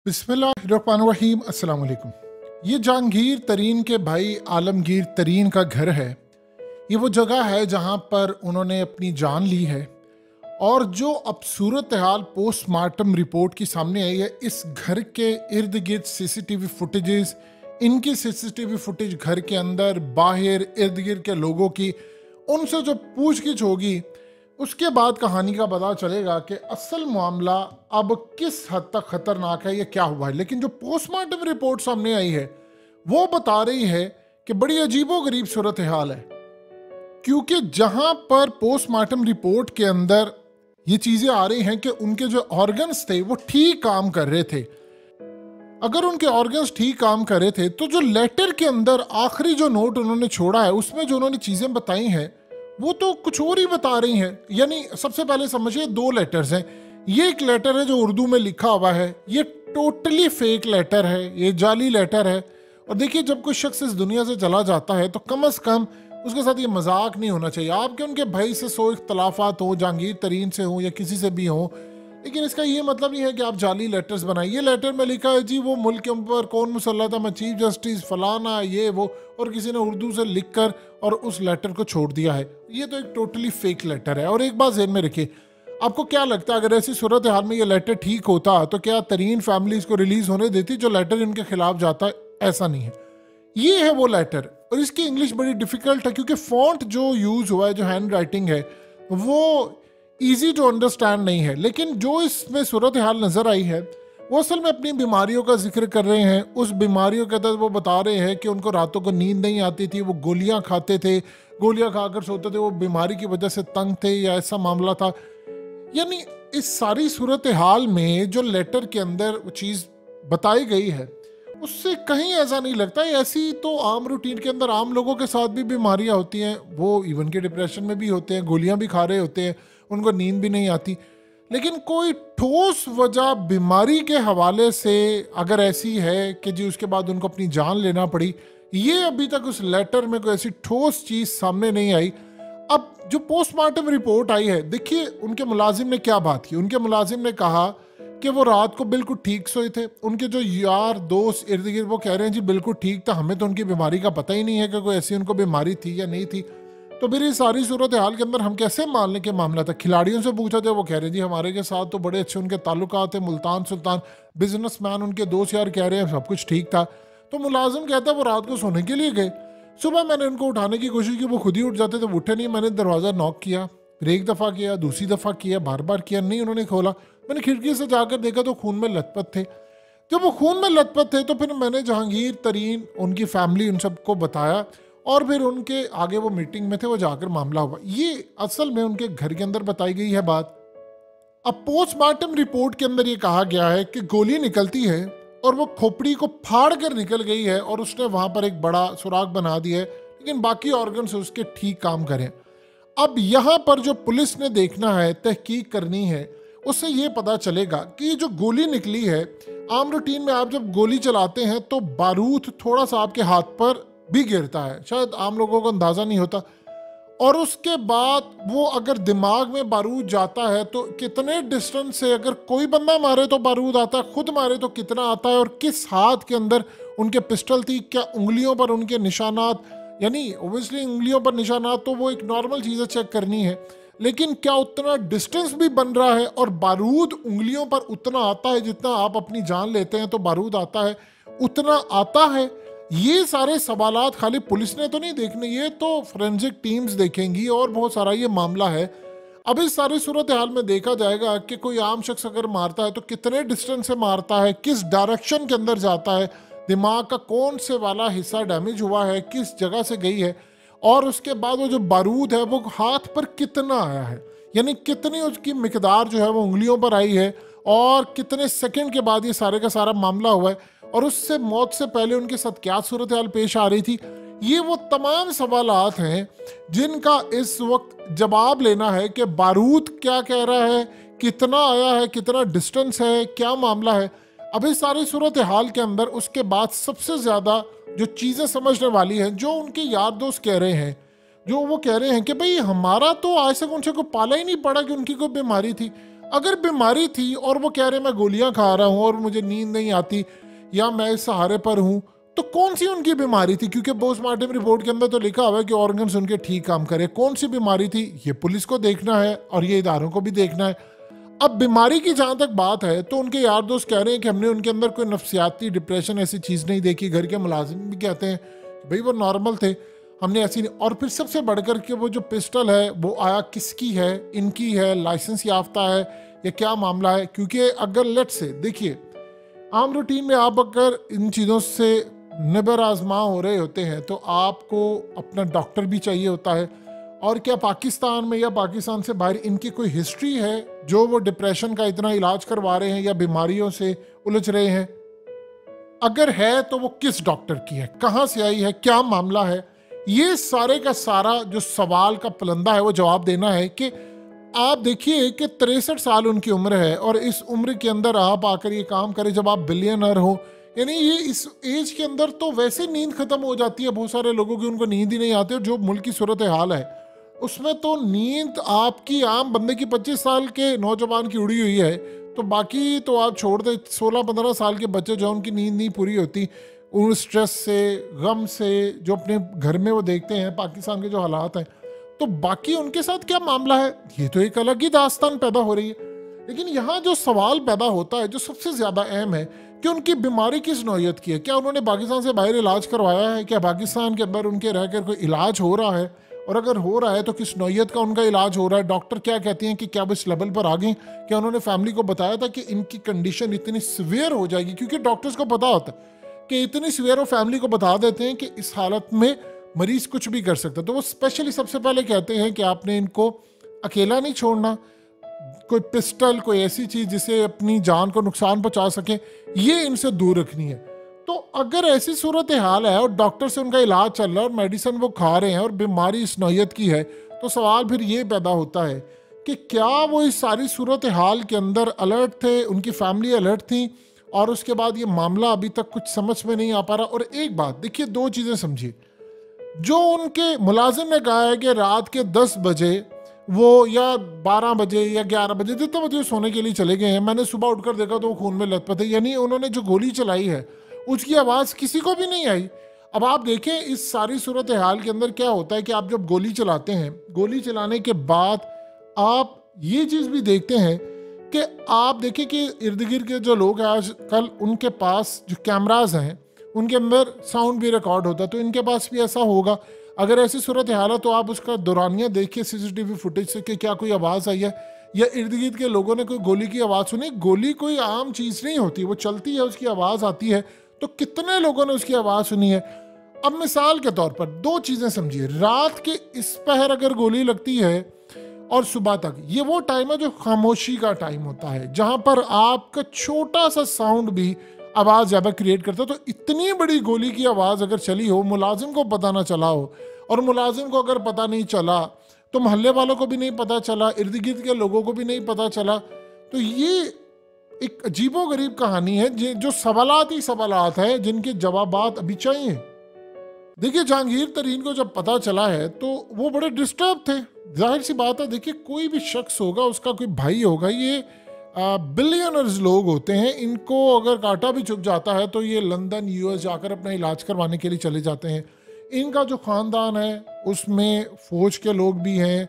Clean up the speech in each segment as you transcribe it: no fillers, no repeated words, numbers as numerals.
बिस्मिल्लाहिर्रहमानिर्रहीम। अस्सलाम वालेकुम। ये जहांगीर तरीन के भाई आलमगीर तरीन का घर है। ये वो जगह है जहाँ पर उन्होंने अपनी जान ली है। और जो अब सूरत हाल पोस्टमार्टम रिपोर्ट की सामने आई है, इस घर के इर्द गिर्द सीसीटीवी फुटेजेस, इनकी सीसीटीवी फुटेज घर के अंदर बाहर इर्द गिर्द के लोगों की, उनसे जो पूछगिछ होगी उसके बाद कहानी का पता चलेगा कि असल मामला अब किस हद तक खतरनाक है, ये क्या हुआ है। लेकिन जो पोस्टमार्टम रिपोर्ट सामने आई है वो बता रही है कि बड़ी अजीबोगरीब सूरत हाल है। क्योंकि जहां पर पोस्टमार्टम रिपोर्ट के अंदर ये चीजें आ रही हैं कि उनके जो ऑर्गन्स थे वो ठीक काम कर रहे थे। अगर उनके ऑर्गन्स ठीक काम कर रहे थे तो जो लेटर के अंदर आखिरी जो नोट उन्होंने छोड़ा है उसमें जो उन्होंने चीजें बताई हैं वो तो कुछ और ही बता रही हैं। यानी सबसे पहले समझिए, दो लेटर्स हैं। ये एक लेटर है जो उर्दू में लिखा हुआ है, ये टोटली फेक लेटर है, ये जाली लेटर है। और देखिए, जब कोई शख्स इस दुनिया से चला जाता है तो कम से कम उसके साथ ये मजाक नहीं होना चाहिए। आपके उनके भाई से 100 इख्तलाफात हो, जहांगीर तरीन से हो या किसी से भी हो, लेकिन इसका ये मतलब नहीं है कि आप जाली लेटर्स बनाइए। ये लेटर में लिखा है जी वो मुल्क के ऊपर कौन मुसल्लत था, मैं चीफ जस्टिस फलाना ये वो, और किसी ने उर्दू से लिखकर और उस लेटर को छोड़ दिया है। ये तो एक टोटली फेक लेटर है। और एक बात ज़हन में रखिए, आपको क्या लगता है अगर ऐसी सूरत हाल में ये लेटर ठीक होता तो क्या तरीन फैमिली इसको रिलीज होने देती जो लेटर इनके खिलाफ जाता है? ऐसा नहीं है। ये है वो लेटर, और इसकी इंग्लिश बड़ी डिफिकल्ट है क्योंकि फॉन्ट जो यूज हुआ है, जो हैंड राइटिंग है, वो इजी टू अंडरस्टैंड नहीं है। लेकिन जो इसमें सूरत हाल नजर आई है वो असल में अपनी बीमारियों का जिक्र कर रहे हैं। उस बीमारियों के तहत वो बता रहे हैं कि उनको रातों को नींद नहीं आती थी, वो गोलियां खाते थे, गोलियां खाकर सोते थे, वो बीमारी की वजह से तंग थे या ऐसा मामला था। यानी इस सारी सूरत हाल में जो लेटर के अंदर वो चीज़ बताई गई है उससे कहीं ऐसा नहीं लगता। ऐसी तो आम रूटीन के अंदर आम लोगों के साथ भी बीमारियां होती हैं, वो इवन के डिप्रेशन में भी होते हैं, गोलियां भी खा रहे होते हैं, उनको नींद भी नहीं आती। लेकिन कोई ठोस वजह बीमारी के हवाले से अगर ऐसी है कि जी उसके बाद उनको अपनी जान लेना पड़ी, ये अभी तक उस लेटर में कोई ऐसी ठोस चीज़ सामने नहीं आई। अब जो पोस्टमार्टम रिपोर्ट आई है, देखिए उनके मुलाजिम ने क्या बात की। उनके मुलाजिम ने कहा कि वो रात को बिल्कुल ठीक सोए थे। उनके जो यार दोस्त इर्द गिर्द वो कह रहे हैं जी बिल्कुल ठीक था, हमें तो उनकी बीमारी का पता ही नहीं है कि कोई ऐसी उनको बीमारी थी या नहीं थी। तो फिर ये सारी सूरत हाल के अंदर हम कैसे मान लें कि मामला था। खिलाड़ियों से पूछा था, वो कह रहे हैं जी हमारे के साथ तो बड़े अच्छे उनके ताल्लुकात थे, मुल्तान सुल्तान बिजनेसमैन उनके दोस्त यार कह रहे हैं सब कुछ ठीक था। तो मुलाजिम कहता है वो रात को सोने के लिए गए, सुबह मैंने उनको उठाने की कोशिश की, वो खुद ही उठ जाते थे, वो उठे नहीं। मैंने दरवाज़ा नॉक किया, फिर एक दफ़ा किया, दूसरी दफ़ा किया, बार बार किया, नहीं उन्होंने खोला। मैंने खिड़की से जाकर देखा तो खून में लथपथ थे। जब वो खून में लथपथ थे तो फिर मैंने जहांगीर तरीन, उनकी फैमिली, उन सबको बताया और फिर उनके आगे वो मीटिंग में थे, वो जाकर मामला हुआ। ये असल में उनके घर के अंदर बताई गई है बात। अब पोस्टमार्टम रिपोर्ट के अंदर ये कहा गया है कि गोली निकलती है और वो खोपड़ी को फाड़ कर निकल गई है और उसने वहां पर एक बड़ा सुराग बना दिया है, लेकिन बाकी ऑर्गन्स उसके ठीक काम करें। अब यहाँ पर जो पुलिस ने देखना है, तहकीक करनी है, उससे ये पता चलेगा कि ये जो गोली निकली है, आम रूटीन में आप जब गोली चलाते हैं तो बारूद थोड़ा सा आपके हाथ पर भी गिरता है, शायद आम लोगों को अंदाज़ा नहीं होता। और उसके बाद वो अगर दिमाग में बारूद जाता है तो कितने डिस्टेंस से, अगर कोई बंदा मारे तो बारूद आता है, खुद मारे तो कितना आता है, और किस हाथ के अंदर उनके पिस्टल थी, क्या उंगलियों पर उनके निशानात, यानी ओबियसली उंगलियों पर निशानात तो वो एक नॉर्मल चीज़ है, चेक करनी है, लेकिन क्या उतना डिस्टेंस भी बन रहा है और बारूद उंगलियों पर उतना आता है जितना आप अपनी जान लेते हैं तो बारूद आता है, उतना आता है। ये सारे सवालात खाली पुलिस ने तो नहीं देखने, ये तो फोरेंसिक टीम्स देखेंगी और बहुत सारा ये मामला है। अब इस सारी सूरत हाल में देखा जाएगा कि कोई आम शख्स अगर मारता है तो कितने डिस्टेंस से मारता है, किस डायरेक्शन के अंदर जाता है, दिमाग का कौन से वाला हिस्सा डैमेज हुआ है, किस जगह से गई है, और उसके बाद वो जो बारूद है वो हाथ पर कितना आया है, यानी कितनी उसकी मिकदार जो है वो उंगलियों पर आई है, और कितने सेकंड के बाद ये सारे का सारा मामला हुआ है, और उससे मौत से पहले उनके साथ क्या सूरत हाल पेश आ रही थी। ये वो तमाम सवालात हैं जिनका इस वक्त जवाब लेना है कि बारूद क्या कह रहा है, कितना आया है, कितना डिस्टेंस है, क्या मामला है। अब इस सारी सूरत हाल के अंदर उसके बाद सबसे ज़्यादा जो चीज़ें समझने वाली हैं, जो उनके यार दोस्त कह रहे हैं, जो वो कह रहे हैं कि भाई हमारा तो आज तक उनसे कोई पाला ही नहीं पड़ा कि उनकी कोई बीमारी थी, अगर बीमारी थी और वो कह रहे मैं गोलियां खा रहा हूं और मुझे नींद नहीं आती या मैं इस सहारे पर हूं, तो कौन सी उनकी बीमारी थी? क्योंकि पोस्टमार्टम रिपोर्ट के अंदर तो लिखा हुआ है कि ऑर्गन्स उनके ठीक काम करे। कौन सी बीमारी थी, ये पुलिस को देखना है और ये इदारों को भी देखना है। अब बीमारी की जहां तक बात है तो उनके यार दोस्त कह रहे हैं कि हमने उनके अंदर कोई नफ्सियाती डिप्रेशन ऐसी चीज़ नहीं देखी। घर के मुलाजिम भी कहते हैं कि भाई वो नॉर्मल थे, हमने ऐसी नहीं। और फिर सबसे बढ़कर के वो जो पिस्टल है वो आया किसकी है, इनकी है, लाइसेंस याफ्ता है या क्या मामला है? क्योंकि अगर लेट से देखिए आम रूटीन में आप अगर इन चीज़ों से निबर आजमा हो रहे होते हैं तो आपको अपना डॉक्टर भी चाहिए होता है। और क्या पाकिस्तान में या पाकिस्तान से बाहर इनकी कोई हिस्ट्री है जो वो डिप्रेशन का इतना इलाज करवा रहे हैं या बीमारियों से उलझ रहे हैं? अगर है तो वो किस डॉक्टर की है, कहाँ से आई है, क्या मामला है? ये सारे का सारा जो सवाल का पलंदा है वो जवाब देना है। कि आप देखिए कि 63 साल उनकी उम्र है और इस उम्र के अंदर आप आकर ये काम करें जब आप बिलियनर हो। यानी ये इस एज के अंदर तो वैसे नींद खत्म हो जाती है बहुत सारे लोगों की, उनको नींद ही नहीं आती। और जो मुल्क की सूरत हाल है उसमें तो नींद आपकी आम बंदे की 25 साल के नौजवान की उड़ी हुई है, तो बाकी तो आप छोड़ दे 16-15 साल के बच्चे जो उनकी नींद नहीं पूरी होती उन स्ट्रेस से, गम से, जो अपने घर में वो देखते हैं पाकिस्तान के जो हालात हैं, तो बाकी उनके साथ क्या मामला है, ये तो एक अलग ही दास्तान पैदा हो रही है। लेकिन यहाँ जो सवाल पैदा होता है जो सबसे ज़्यादा अहम है कि उनकी बीमारी किस नौयत की है। क्या उन्होंने पाकिस्तान से बाहर इलाज करवाया है? क्या पाकिस्तान के अंदर उनके रहकर कोई इलाज हो रहा है? और अगर हो रहा है तो किस नौयत का उनका इलाज हो रहा है? डॉक्टर क्या कहते हैं कि क्या वो इस लेवल पर आ गए? क्या उन्होंने फैमिली को बताया था कि इनकी कंडीशन इतनी सीवियर हो जाएगी? क्योंकि डॉक्टर्स को पता होता है कि इतनी सीवियर, और फैमिली को बता देते हैं कि इस हालत में मरीज कुछ भी कर सकता है। तो वो स्पेशली सबसे पहले कहते हैं कि आपने इनको अकेला नहीं छोड़ना, कोई पिस्टल, कोई ऐसी चीज़ जिसे अपनी जान को नुकसान पहुंचा सके, ये इनसे दूर रखनी है। तो अगर ऐसी सूरत हाल है और डॉक्टर से उनका इलाज चल रहा है और मेडिसिन वो खा रहे हैं और बीमारी इस नौयत की है, तो सवाल फिर ये पैदा होता है कि क्या वो इस सारी सूरत हाल के अंदर अलर्ट थे, उनकी फैमिली अलर्ट थी, और उसके बाद ये मामला अभी तक कुछ समझ में नहीं आ पा रहा। और एक बात देखिए, दो चीज़ें समझिए। जो उनके मुलाजिम ने कहा है कि रात के 10 बजे वो, या 12 बजे या 11 बजे, जितने बजे सोने के लिए चले गए हैं, मैंने सुबह उठकर देखा तो वो खून में लथपथ है। यानी उन्होंने जो गोली चलाई है उसकी आवाज़ किसी को भी नहीं आई। अब आप देखें इस सारी सूरत हाल के अंदर क्या होता है कि आप जब गोली चलाते हैं, गोली चलाने के बाद आप ये चीज़ भी देखते हैं कि आप देखें कि इर्द गिर्द के जो लोग हैं आजकल, उनके पास जो कैमराज हैं उनके अंदर साउंड भी रिकॉर्ड होता है। तो इनके पास भी ऐसा होगा। अगर ऐसी सूरत हाल है तो आप उसका दौरानिया देखिए सीसीटीवी फुटेज से कि क्या कोई आवाज़ आई है या इर्द गिर्द के लोगों ने कोई गोली की आवाज़ सुनी। गोली कोई आम चीज़ नहीं होती, वो चलती है, उसकी आवाज़ आती है। तो कितने लोगों ने उसकी आवाज़ सुनी है? अब मिसाल के तौर पर दो चीज़ें समझिए। रात के इस पहर अगर गोली लगती है और सुबह तक, ये वो टाइम है जो खामोशी का टाइम होता है, जहां पर आपका छोटा सा साउंड भी आवाज़ ज़्यादा क्रिएट करता है। तो इतनी बड़ी गोली की आवाज़ अगर चली हो, मुलाजिम को पता ना चला हो, और मुलाजिम को अगर पता नहीं चला तो मोहल्ले वालों को भी नहीं पता चला, इर्द गिर्द के लोगों को भी नहीं पता चला, तो ये एक अजीबो गरीब कहानी है जो सवालात ही सवालात है जिनके जवाबात अभी चाहिए। देखिए, जहांगीर तरीन को जब पता चला है तो वो बड़े डिस्टर्ब थे। जाहिर सी बात है, देखिए कोई भी शख्स होगा, उसका कोई भाई होगा, ये बिलियनर्स लोग होते हैं, इनको अगर कांटा भी चुभ जाता है तो ये लंदन, यूएस जाकर अपना इलाज करवाने के लिए चले जाते हैं। इनका जो ख़ानदान है उसमें फ़ौज के लोग भी हैं,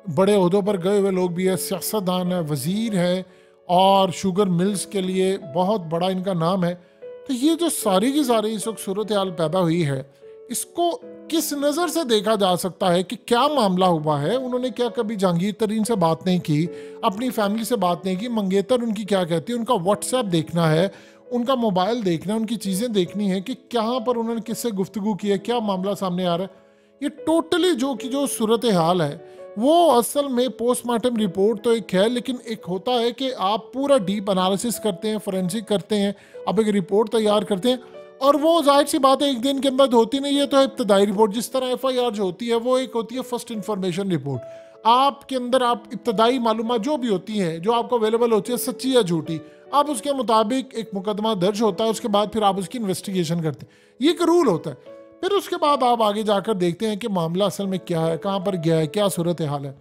बड़े ओहदों पर गए हुए लोग भी हैं, सियासतदान है, वज़ीर है, और शुगर मिल्स के लिए बहुत बड़ा इनका नाम है। तो ये जो सारी की सारी इस वक्त सूरत हाल पैदा हुई है, इसको किस नज़र से देखा जा सकता है कि क्या मामला हुआ है? उन्होंने क्या कभी जहांगीर तरीन से बात नहीं की, अपनी फैमिली से बात नहीं की? मंगेतर उनकी क्या कहती है? उनका व्हाट्सएप देखना है, उनका मोबाइल देखना है, उनकी चीज़ें देखनी है कि कहाँ पर उन्होंने किससे गुफ्तगू की है, क्या मामला सामने आ रहा है। ये टोटली जो सूरत हाल है वो असल में पोस्टमार्टम रिपोर्ट तो एक है, लेकिन एक होता है कि आप पूरा डीप एनालिसिस करते हैं, फोरेंसिक करते हैं, आप एक रिपोर्ट तैयार करते हैं, और वो जाहिर सी बात है एक दिन के अंदर होती नहीं है। तो इब्तदाई रिपोर्ट, जिस तरह FIR जो होती है वो एक होती है फर्स्ट इन्फॉर्मेशन रिपोर्ट। आपके अंदर आप इब्तदाई मालूमात जो भी होती हैं, जो आपको अवेलेबल होती है, सच्ची या झूठी, आप उसके मुताबिक एक मुकदमा दर्ज होता है, उसके बाद फिर आप उसकी इन्वेस्टिगेशन करते हैं। ये एक रूल होता है। फिर उसके बाद आप आगे जाकर देखते हैं कि मामला असल में क्या है, कहाँ पर गया है, क्या सूरत हाल है।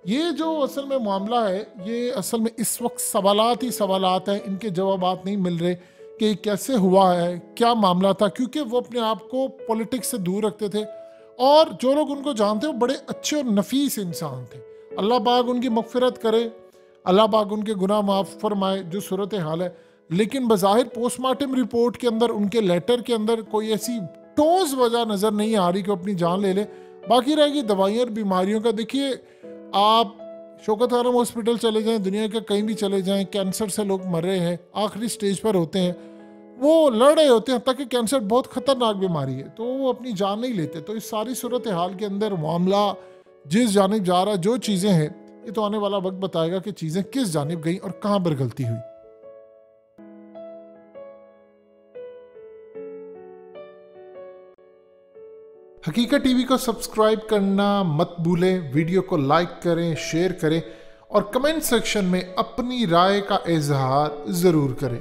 ये जो असल में मामला है, ये असल में इस वक्त सवालात ही सवालात हैं, इनके जवाबात नहीं मिल रहे कि कैसे हुआ है, क्या मामला था, क्योंकि वो अपने आप को पॉलिटिक्स से दूर रखते थे और जो लोग उनको जानते वो बड़े अच्छे और नफीस इंसान थे। अल्लाह पाक उनकी मगफिरत करे, अल्लाह पाक उनके गुनाह माफ़ फरमाए जो सूरत हाल है। लेकिन बज़ाहिर पोस्टमार्टम रिपोर्ट के अंदर, उनके लेटर के अंदर कोई ऐसी ठोस वजह नज़र नहीं आ रही कि अपनी जान ले ले। बाकी रहेगी दवाइयाँ और बीमारियों का। देखिए, आप शौकत आलम हॉस्पिटल चले जाएं, दुनिया के कहीं भी चले जाएं, कैंसर से लोग मर रहे हैं, आखिरी स्टेज पर होते हैं, वो लड़ रहे होते हैं, ताकि कैंसर बहुत ख़तरनाक बीमारी है, तो वो अपनी जान नहीं लेते। तो इस सारी सूरत हाल के अंदर मामला जिस जानिब जा रहा है, जो चीज़ें हैं, ये तो आने वाला वक्त बताएगा कि चीज़ें किस जानिब गई और कहाँ पर गलती हुई। हकीकत टीवी को सब्सक्राइब करना मत भूलें, वीडियो को लाइक करें, शेयर करें और कमेंट सेक्शन में अपनी राय का इजहार ज़रूर करें।